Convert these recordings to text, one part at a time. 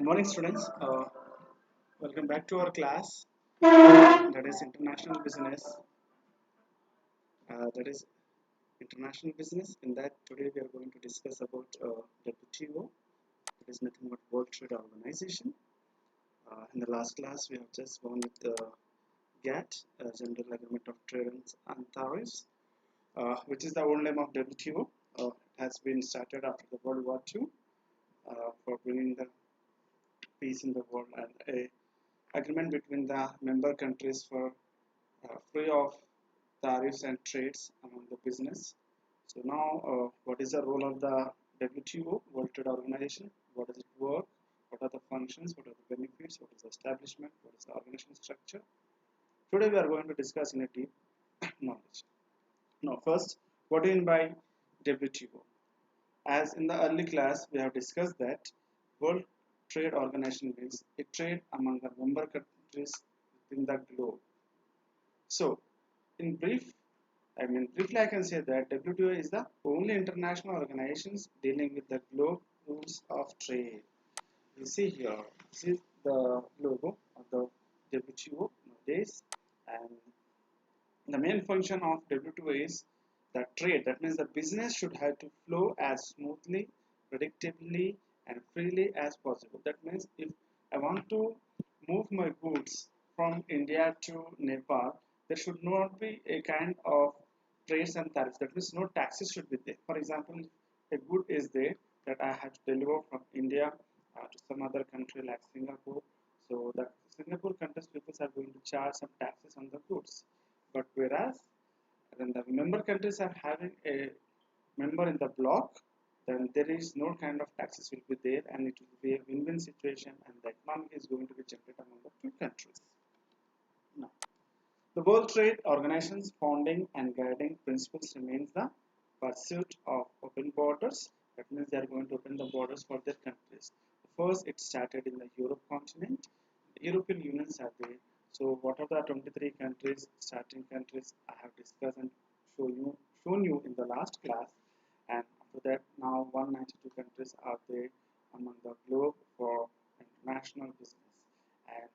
Good morning, students. Welcome back to our class. That is international business. That is international business. In that, today we are going to discuss about WTO. It is nothing but World Trade Organization. In the last class, we have just gone with the GATT, General Agreement of Trade and Tariffs, which is the old name of WTO. It has been started after the World War II for bringing the peace in the world and a agreement between the member countries for free of tariffs and trades among the business. So now, what is the role of the WTO, World Trade Organization? What does it work? What are the functions? What are the benefits? What is the establishment? What is the organization structure? Today we are going to discuss in a deep knowledge. Now, first, what do you mean by WTO? As in the early class, we have discussed that World Trade Organization means a trade among the member countries within the globe. So, in briefly I can say that WTO is the only international organizations dealing with the globe rules of trade. You see here, this is the logo of the WTO nowadays, and the main function of WTO is that trade. That means the business should have to flow as smoothly, predictably, and freely as possible. That means if I want to move my goods from India to Nepal, there should not be a kind of trades and tariffs. That means no taxes should be there. For example, a good is there that I have to deliver from India to some other country like Singapore. So the Singapore country's people are going to charge some taxes on the goods. But whereas when the member countries are having a member in the bloc, then there is no kind of taxes will be there, and it will be a win-win situation, and the economy is going to be generated among the two countries. Now, the World Trade Organization's founding and guiding principles remains the pursuit of open borders. That means they are going to open the borders for their countries. First, it started in the Europe continent. The European unions are there. So, what are the 23 countries, starting countries I have discussed and shown you in the last class. And after that, now 192 countries are there among the globe for international business. And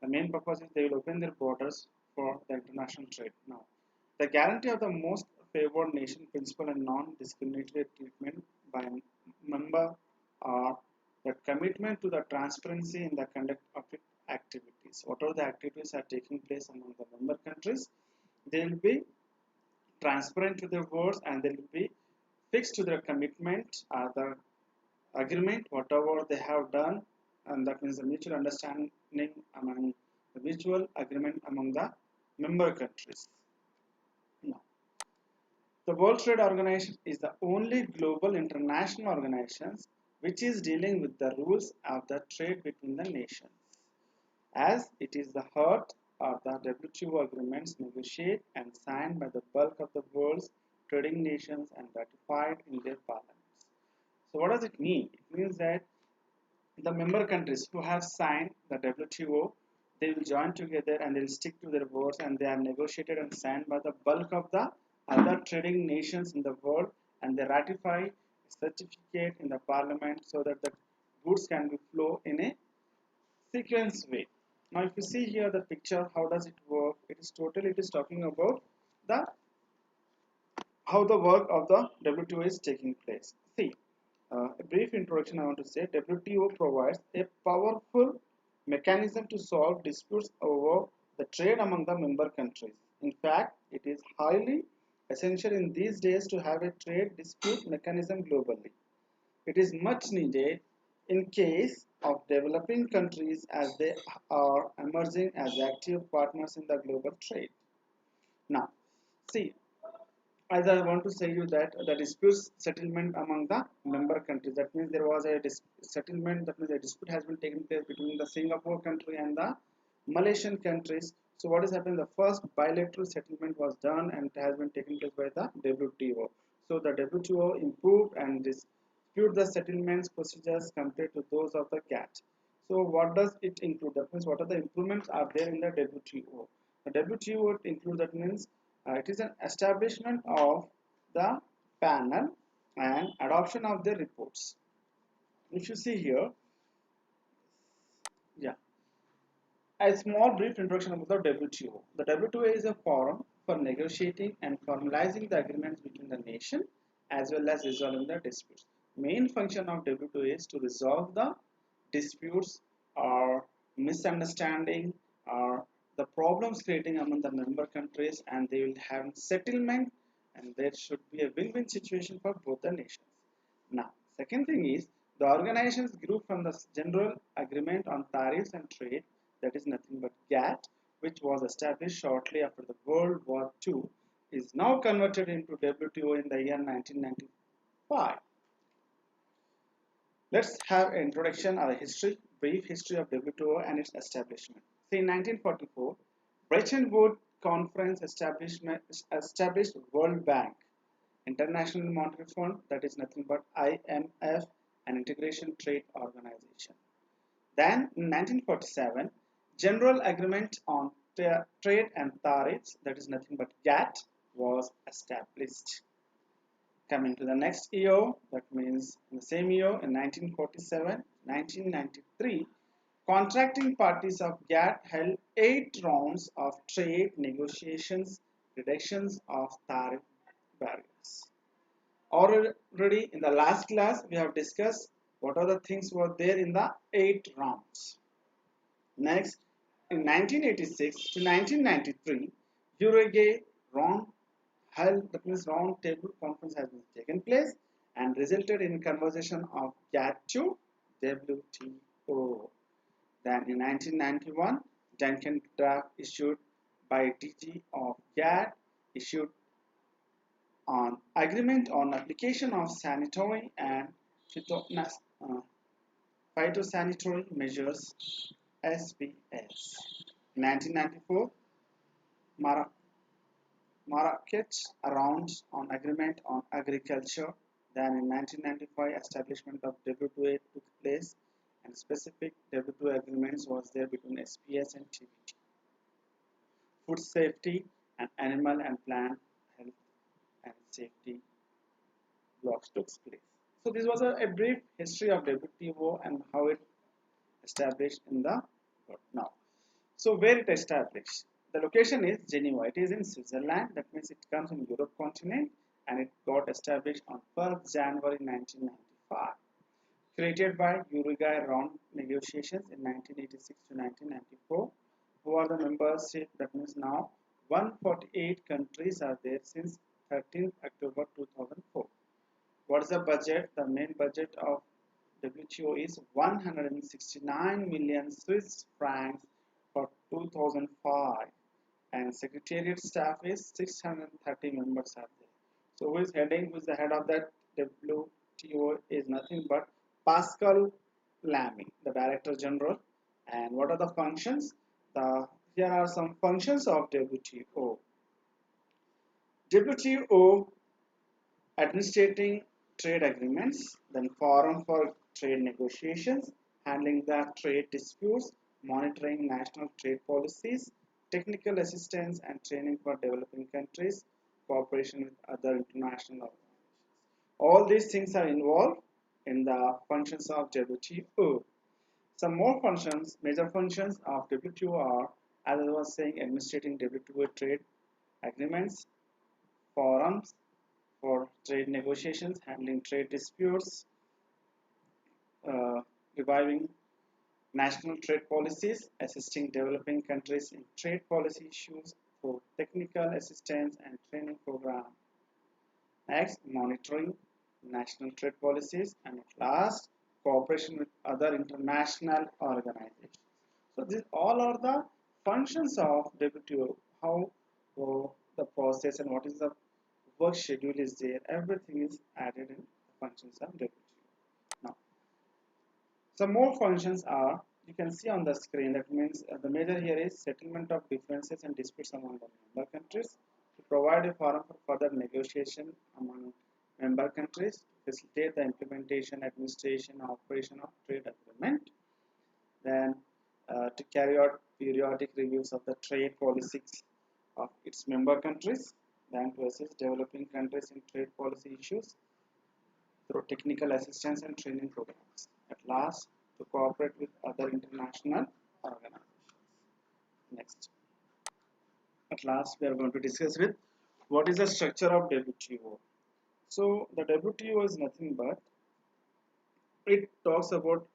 the main purpose is they will open their borders for the international trade. Now, the guarantee of the most favored nation principle and non-discriminatory treatment by a member are the commitment to the transparency in the conduct of its activities. Whatever the activities are taking place among the member countries, they will be transparent to their words and they will be fixed to their commitment, the agreement, whatever they have done, and that means the mutual understanding among the mutual agreement among the member countries. Now, the World Trade Organization is the only global international organization which is dealing with the rules of the trade between the nations, as it is the heart of the WTO agreements negotiated and signed by the bulk of the world's trading nations and ratified in their parliaments. So what does it mean? It means that the member countries who have signed the WTO, they will join together and they will stick to their words, and they are negotiated and signed by the bulk of the other trading nations in the world, and they ratify a certificate in the parliament so that the goods can be flow in a sequence way. Now if you see here the picture, how does it work? It is talking about the how the work of the WTO is taking place. See, a brief introduction I want to say. WTO provides a powerful mechanism to solve disputes over the trade among the member countries. In fact, it is highly essential in these days to have a trade dispute mechanism globally. It is much needed in case of developing countries as they are emerging as active partners in the global trade. Now, see, as I want to say you that the dispute settlement among the member countries. That means there was a settlement. That means a dispute has been taken place between the Singapore country and the Malaysian countries. So what has happened? The first bilateral settlement was done and it has been taken place by the WTO. So the WTO improved and dispute the settlements procedures compared to those of the GATT. So what does it include? That means what are the improvements are there in the WTO? The WTO includes, that means it is an establishment of the panel and adoption of the reports. If you see here, A small brief introduction about the WTO. The WTO is a forum for negotiating and formalizing the agreements between the nation as well as resolving the disputes. Main function of WTO is to resolve the disputes or misunderstanding or the problems creating among the member countries, and they will have settlement, and there should be a win-win situation for both the nations. Now, second thing is the organizations grew from the General Agreement on Tariffs and Trade, that is nothing but GATT, which was established shortly after the World War II, is now converted into WTO in the year 1995. Let's have an introduction or a brief history of WTO and its establishment. See, in 1944, Bretton Woods Conference established World Bank, International Monetary Fund, that is nothing but IMF, an integration trade organization. Then in 1947, General Agreement on Trade and Tariffs, that is nothing but GATT, was established. Coming to the next year, that means in the same year in 1947, 1993, contracting parties of GATT held 8 rounds of trade negotiations, reductions of tariff barriers. Already in the last class, we have discussed what are the things were there in the 8 rounds. Next, in 1986 to 1993, Uruguay round round table conference has been taken place and resulted in conversion of GATT to WTO. Then in 1991, Duncan draft issued by DG of GATT issued on agreement on application of sanitary and phytosanitary measures SBS. In 1994, Marrakech round on agreement on agriculture. Then in 1995, establishment of WTO took place, and specific WTO agreements was there between SPS and TBT. Food safety and animal and plant health and safety blocks took place. So this was a brief history of WTO and how it established in the world. Now, so where it established? The location is Geneva. It is in Switzerland. That means it comes in Europe continent, and it got established on 1st January 1995. Created by Uruguay round negotiations in 1986 to 1994. Who are the members? That means now 148 countries are there since 13th October 2004. What is the budget? The main budget of WTO is 169 million Swiss francs for 2005, and secretariat staff is 630 members are there. So who is the head of that WTO is nothing but Pascal Lamy, the Director General. And what are the functions? Here are some functions of WTO. WTO administrating trade agreements, then forum for trade negotiations, handling the trade disputes, monitoring national trade policies, technical assistance and training for developing countries, cooperation with other international organizations. All these things are involved in the functions of WTO. Some more functions, major functions of WTO are, as I was saying, administrating WTO trade agreements, forums for trade negotiations, handling trade disputes, reviving national trade policies, assisting developing countries in trade policy issues for technical assistance and training program. Next, monitoring national trade policies, and at last, cooperation with other international organizations. So these all are the functions of WTO, how the process and what is the work schedule is there, everything is added in the functions of WTO. Now, some more functions are, you can see on the screen, that means the major here is settlement of differences and disputes among the member countries, to provide a forum for further negotiation among member countries, to facilitate the implementation, administration, operation of trade agreement, then to carry out periodic reviews of the trade policies of its member countries, then to assist developing countries in trade policy issues through technical assistance and training programs. At last, to cooperate with other international organizations. Next, at last, we are going to discuss with what is the structure of WTO. So the WTO is nothing but it talks about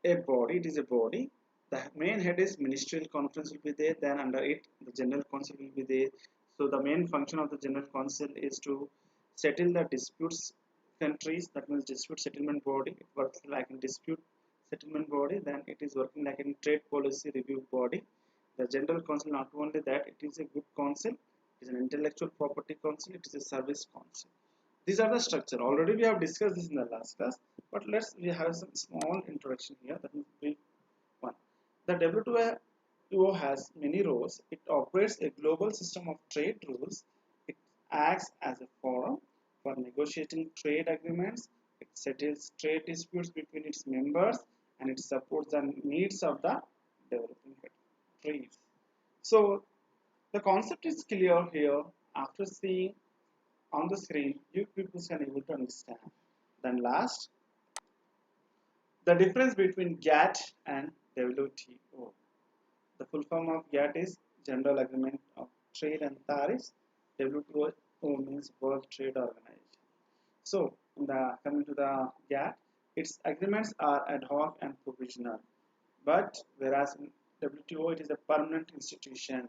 a body. It is a body. The main head is ministerial conference will be there. Then under it, the general council will be there. So the main function of the general council is to settle the disputes countries. That means dispute settlement body. It works like a dispute settlement body. Then it is working like a trade policy review body. The general council, not only that, it is a good council. It is an intellectual property council. It is a service council. These are the structure. Already we have discussed this in the last class, but we have some small introduction here. That is brief one. The WTO has many roles. It operates a global system of trade rules. It acts as a forum for negotiating trade agreements. It settles trade disputes between its members, and it supports the needs of the developing countries. So the concept is clear here. After seeing on the screen, you people can able to understand. Then last, the difference between GATT and WTO. The full form of GATT is General Agreement of Trade and Tariffs. WTO means World Trade Organization. So, coming to the GATT, its agreements are ad hoc and provisional. But whereas in WTO it is a permanent institution.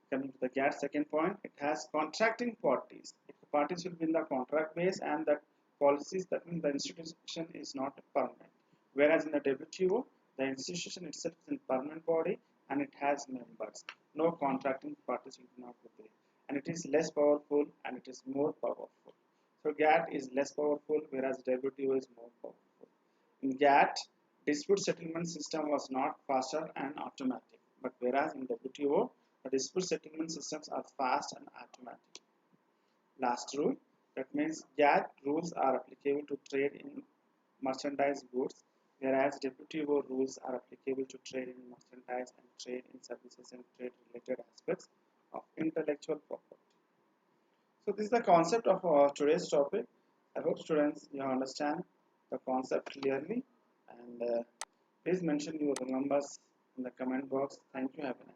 Coming to the GATT second point, it has contracting parties. If the parties will be in the contract base and that policies, that means the institution is not permanent. Whereas in the WTO, the institution itself is a permanent body and it has members. No contracting parties will not be there. And it is less powerful and it is more powerful. So GATT is less powerful whereas WTO is more powerful. In GATT, dispute settlement system was not faster and automatic, but whereas in WTO, the dispute settlement systems are fast and automatic. Last rule, that means GATT rules are applicable to trade in merchandise goods, whereas WTO rules are applicable to trade in merchandise and trade in services and trade related aspects of intellectual property. So this is the concept of today's topic. I hope students you understand the concept clearly and please mention your numbers in the comment box. Thank you. Have a nice